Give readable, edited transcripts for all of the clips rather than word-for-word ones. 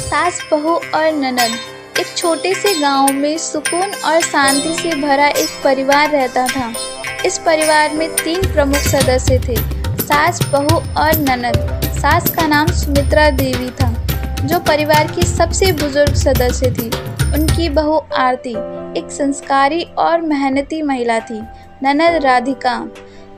सास बहू और ननद। एक छोटे से गांव में सुकून और शांति से भरा एक परिवार रहता था। इस परिवार में 3 प्रमुख सदस्य थे, सास बहू और ननद। सास का नाम सुमित्रा देवी था, जो परिवार की सबसे बुजुर्ग सदस्य थी। उनकी बहू आरती एक संस्कारी और मेहनती महिला थी। ननद राधिका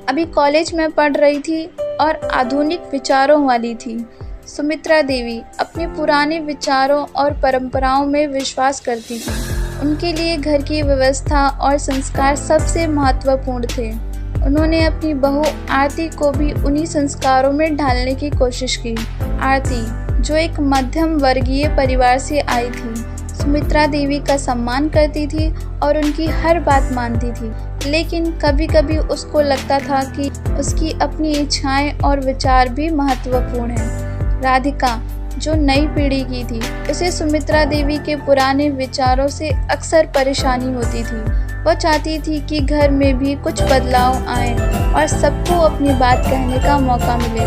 अभी कॉलेज में पढ़ रही थी और आधुनिक विचारों वाली थी। सुमित्रा देवी अपने पुराने विचारों और परंपराओं में विश्वास करती थी। उनके लिए घर की व्यवस्था और संस्कार सबसे महत्वपूर्ण थे। उन्होंने अपनी बहू आरती को भी उन्हीं संस्कारों में ढालने की कोशिश की। आरती, जो एक मध्यम वर्गीय परिवार से आई थी, सुमित्रा देवी का सम्मान करती थी और उनकी हर बात मानती थी, लेकिन कभी कभी उसको लगता था कि उसकी अपनी इच्छाएं और विचार भी महत्वपूर्ण हैं। राधिका, जो नई पीढ़ी की थी, उसे सुमित्रा देवी के पुराने विचारों से अक्सर परेशानी होती थी। वह चाहती थी कि घर में भी कुछ बदलाव आए और सबको अपनी बात कहने का मौका मिले,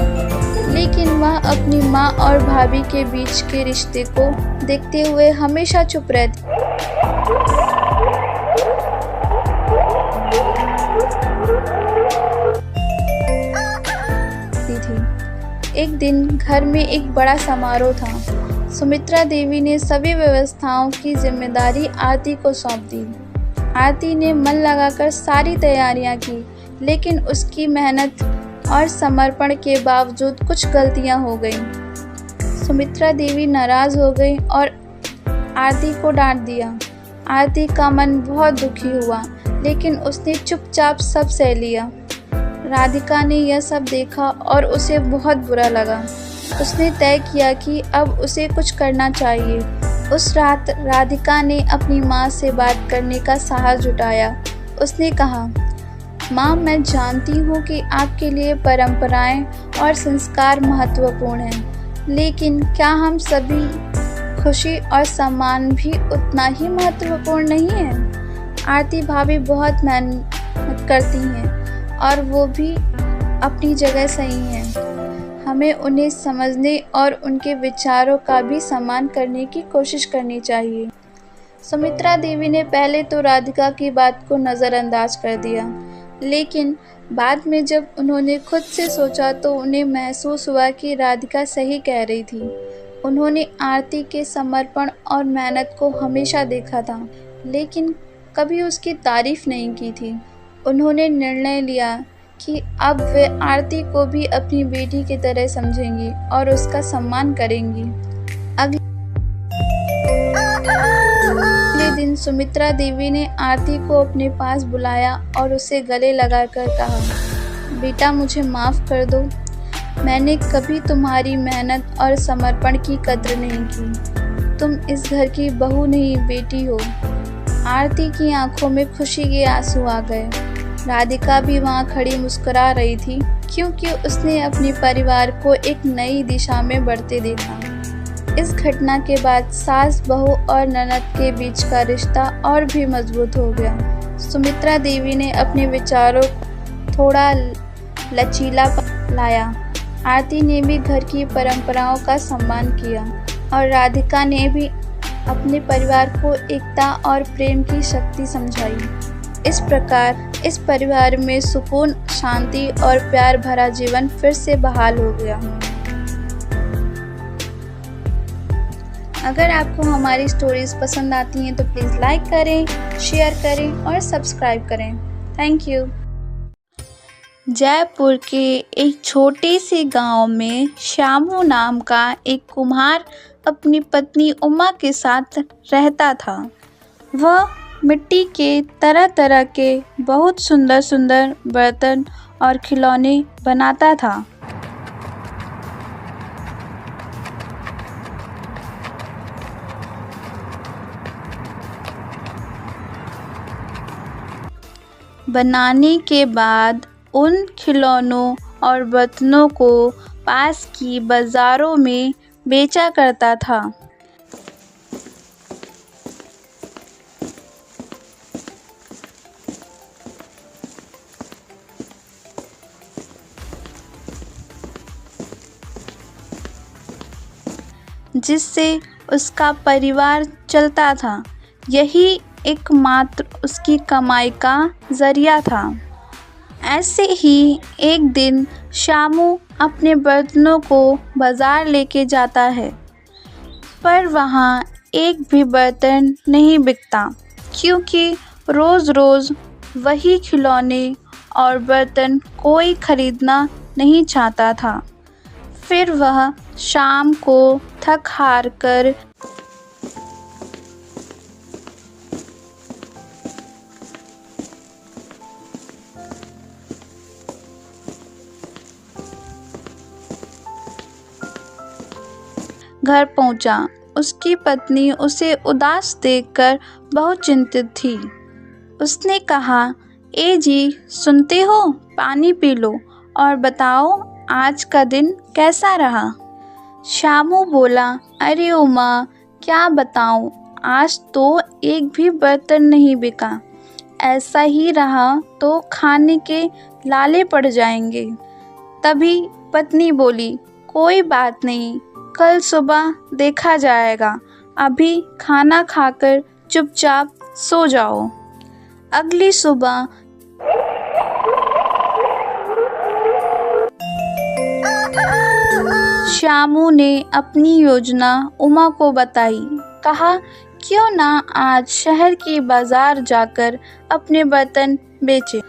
लेकिन वह अपनी माँ और भाभी के बीच के रिश्ते को देखते हुए हमेशा चुप रहती थी। एक दिन घर में एक बड़ा समारोह था। सुमित्रा देवी ने सभी व्यवस्थाओं की जिम्मेदारी आरती को सौंप दी। आरती ने मन लगाकर सारी तैयारियां की, लेकिन उसकी मेहनत और समर्पण के बावजूद कुछ गलतियां हो गईं। सुमित्रा देवी नाराज हो गई और आरती को डांट दिया। आरती का मन बहुत दुखी हुआ, लेकिन उसने चुपचाप सब सह लिया। राधिका ने यह सब देखा और उसे बहुत बुरा लगा। उसने तय किया कि अब उसे कुछ करना चाहिए। उस रात राधिका ने अपनी माँ से बात करने का साहस जुटाया। उसने कहा, माँ, मैं जानती हूँ कि आपके लिए परंपराएं और संस्कार महत्वपूर्ण हैं, लेकिन क्या हम सभी खुशी और सम्मान भी उतना ही महत्वपूर्ण नहीं है? आरती भाभी बहुत मेहनत करती हैं और वो भी अपनी जगह सही हैं। हमें उन्हें समझने और उनके विचारों का भी सम्मान करने की कोशिश करनी चाहिए। सुमित्रा देवी ने पहले तो राधिका की बात को नज़रअंदाज कर दिया, लेकिन बाद में जब उन्होंने खुद से सोचा तो उन्हें महसूस हुआ कि राधिका सही कह रही थी। उन्होंने आरती के समर्पण और मेहनत को हमेशा देखा था, लेकिन कभी उसकी तारीफ नहीं की थी। उन्होंने निर्णय लिया कि अब वे आरती को भी अपनी बेटी की तरह समझेंगी और उसका सम्मान करेंगी। अगले दिन सुमित्रा देवी ने आरती को अपने पास बुलाया और उसे गले लगाकर कहा, बेटा, मुझे माफ़ कर दो। मैंने कभी तुम्हारी मेहनत और समर्पण की कद्र नहीं की। तुम इस घर की बहू नहीं, बेटी हो। आरती की आंखों में खुशी के आंसू आ गए। राधिका भी वहाँ खड़ी मुस्कुरा रही थी, क्योंकि उसने अपने परिवार को एक नई दिशा में बढ़ते देखा। इस घटना के बाद सास बहू और ननद के बीच का रिश्ता और भी मजबूत हो गया। सुमित्रा देवी ने अपने विचारों को थोड़ा लचीला लाया। आरती ने भी घर की परंपराओं का सम्मान किया और राधिका ने भी अपने परिवार को एकता और प्रेम की शक्ति समझाई। इस प्रकार इस परिवार में सुकून, शांति और प्यार भरा जीवन फिर से बहाल हो गया। अगर आपको हमारी स्टोरीज पसंद आती हैं तो प्लीज़ लाइक करें, शेयर करें और सब्सक्राइब करें। Thank you. जयपुर के एक छोटे से गांव में श्यामू नाम का एक कुम्हार अपनी पत्नी उमा के साथ रहता था। वह मिट्टी के तरह तरह के बहुत सुंदर सुंदर बर्तन और खिलौने बनाता था। बनाने के बाद उन खिलौनों और बर्तनों को पास की बाज़ारों में बेचा करता था। जिससे उसका परिवार चलता था। यही एकमात्र उसकी कमाई का ज़रिया था। ऐसे ही एक दिन शामू अपने बर्तनों को बाज़ार लेके जाता है, पर वहाँ एक भी बर्तन नहीं बिकता, क्योंकि रोज़-रोज़ वही खिलौने और बर्तन कोई खरीदना नहीं चाहता था। फिर वह शाम को थक हार कर घर पहुंचा। उसकी पत्नी उसे उदास देखकर बहुत चिंतित थी। उसने कहा, ए जी, सुनते हो, पानी पी लो और बताओ आज का दिन कैसा रहा। शामू बोला, अरे उमा, क्या बताऊं, आज तो एक भी बर्तन नहीं बिका। ऐसा ही रहा तो खाने के लाले पड़ जाएंगे। तभी पत्नी बोली, कोई बात नहीं, कल सुबह देखा जाएगा, अभी खाना खाकर चुपचाप सो जाओ। अगली सुबह शामू ने अपनी योजना उमा को बताई। कहा, क्यों ना आज शहर की बाजार जाकर अपने बर्तन बेचे।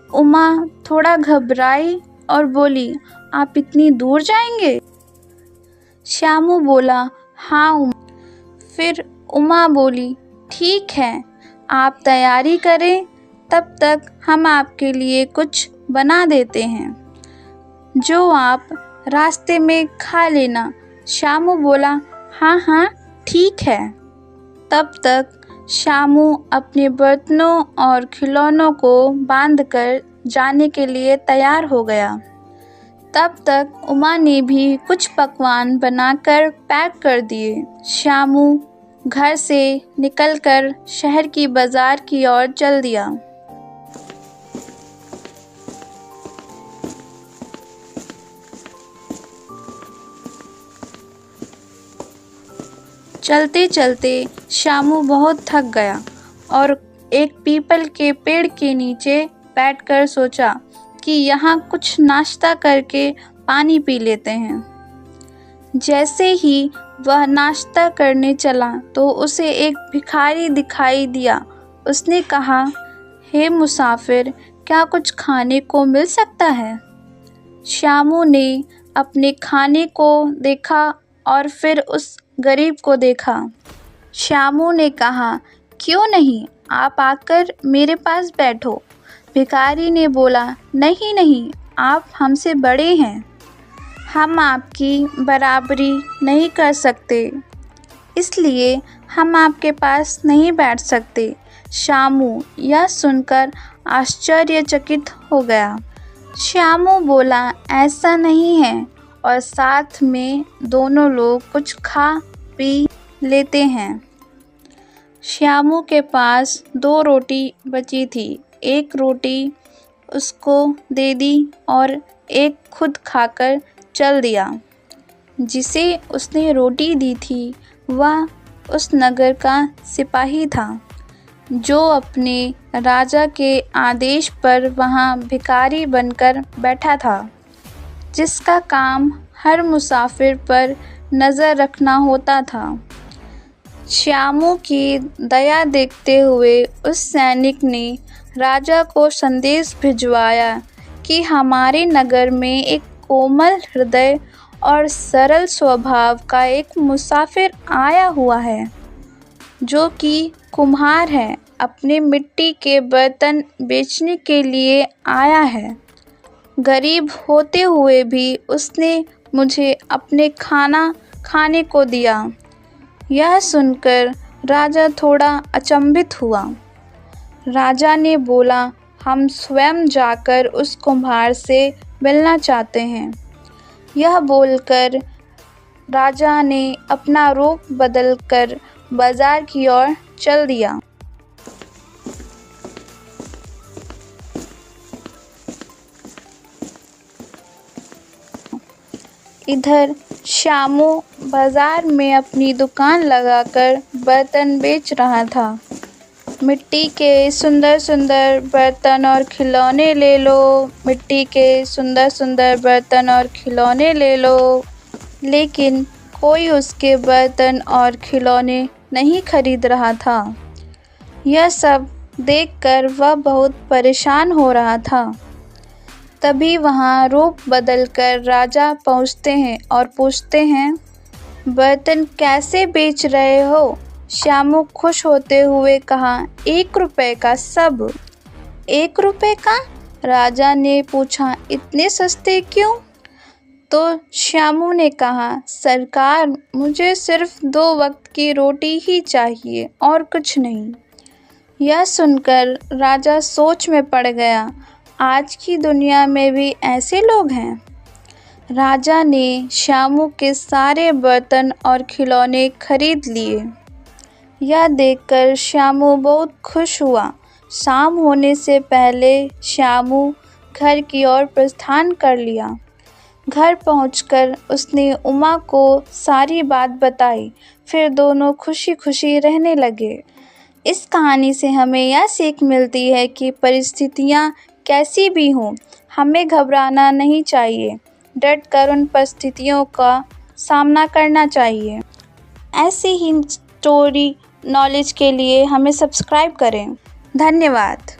उमा थोड़ा घबराई और बोली, आप इतनी दूर जाएंगे? शामू बोला, हाँ उमा। फिर उमा बोली, ठीक है, आप तैयारी करें, तब तक हम आपके लिए कुछ बना देते हैं, जो आप रास्ते में खा लेना। शामू बोला, हाँ हाँ ठीक है। तब तक शामू अपने बर्तनों और खिलौनों को बांधकर जाने के लिए तैयार हो गया। तब तक उमा ने भी कुछ पकवान बनाकर पैक कर दिए। शामू घर से निकलकर शहर की बाजार की ओर चल दिया। चलते चलते शामू बहुत थक गया और एक पीपल के पेड़ के नीचे बैठकर सोचा कि यहाँ कुछ नाश्ता करके पानी पी लेते हैं। जैसे ही वह नाश्ता करने चला तो उसे एक भिखारी दिखाई दिया। उसने कहा, हे मुसाफिर, क्या कुछ खाने को मिल सकता है? शामू ने अपने खाने को देखा और फिर उस गरीब को देखा। शामू ने कहा, क्यों नहीं, आप आकर मेरे पास बैठो। भिखारी ने बोला, नहीं नहीं, आप हमसे बड़े हैं, हम आपकी बराबरी नहीं कर सकते, इसलिए हम आपके पास नहीं बैठ सकते। शामू यह सुनकर आश्चर्यचकित हो गया। शामू बोला, ऐसा नहीं है, और साथ में दोनों लोग कुछ खा पी लेते हैं। शामू के पास 2 रोटी बची थी। एक रोटी उसको दे दी और एक खुद खाकर चल दिया। जिसे उसने रोटी दी थी वह उस नगर का सिपाही था, जो अपने राजा के आदेश पर वहाँ भिखारी बनकर बैठा था, जिसका काम हर मुसाफिर पर नज़र रखना होता था। शामू की दया देखते हुए उस सैनिक ने राजा को संदेश भिजवाया कि हमारे नगर में एक कोमल हृदय और सरल स्वभाव का एक मुसाफिर आया हुआ है, जो कि कुम्हार है, अपने मिट्टी के बर्तन बेचने के लिए आया है। गरीब होते हुए भी उसने मुझे अपने खाना खाने को दिया। यह सुनकर राजा थोड़ा अचंभित हुआ। राजा ने बोला, हम स्वयं जाकर उस कुम्हार से मिलना चाहते हैं। यह बोलकर राजा ने अपना रुख बदलकर बाजार की ओर चल दिया। इधर श्यामू बाजार में अपनी दुकान लगाकर बर्तन बेच रहा था। मिट्टी के सुंदर सुंदर बर्तन और खिलौने ले लो, मिट्टी के सुंदर सुंदर बर्तन और खिलौने ले लो। लेकिन कोई उसके बर्तन और खिलौने नहीं खरीद रहा था। यह सब देखकर वह बहुत परेशान हो रहा था। तभी वहाँ रूप बदलकर राजा पहुँचते हैं और पूछते हैं, बर्तन कैसे बेच रहे हो? श्यामू खुश होते हुए कहा, 1 रुपए का सब। 1 रुपए का? राजा ने पूछा, इतने सस्ते क्यों? तो श्यामू ने कहा, सरकार, मुझे सिर्फ 2 वक्त की रोटी ही चाहिए और कुछ नहीं। यह सुनकर राजा सोच में पड़ गया। आज की दुनिया में भी ऐसे लोग हैं। राजा ने श्यामू के सारे बर्तन और खिलौने खरीद लिए। यह देखकर श्यामू बहुत खुश हुआ। शाम होने से पहले श्यामू घर की ओर प्रस्थान कर लिया। घर पहुंचकर उसने उमा को सारी बात बताई। फिर दोनों खुशी खुशी रहने लगे। इस कहानी से हमें यह सीख मिलती है कि परिस्थितियाँ कैसी भी हों, हमें घबराना नहीं चाहिए, डटकर उन परिस्थितियों का सामना करना चाहिए। ऐसी ही स्टोरी नॉलेज के लिए हमें सब्सक्राइब करें। धन्यवाद।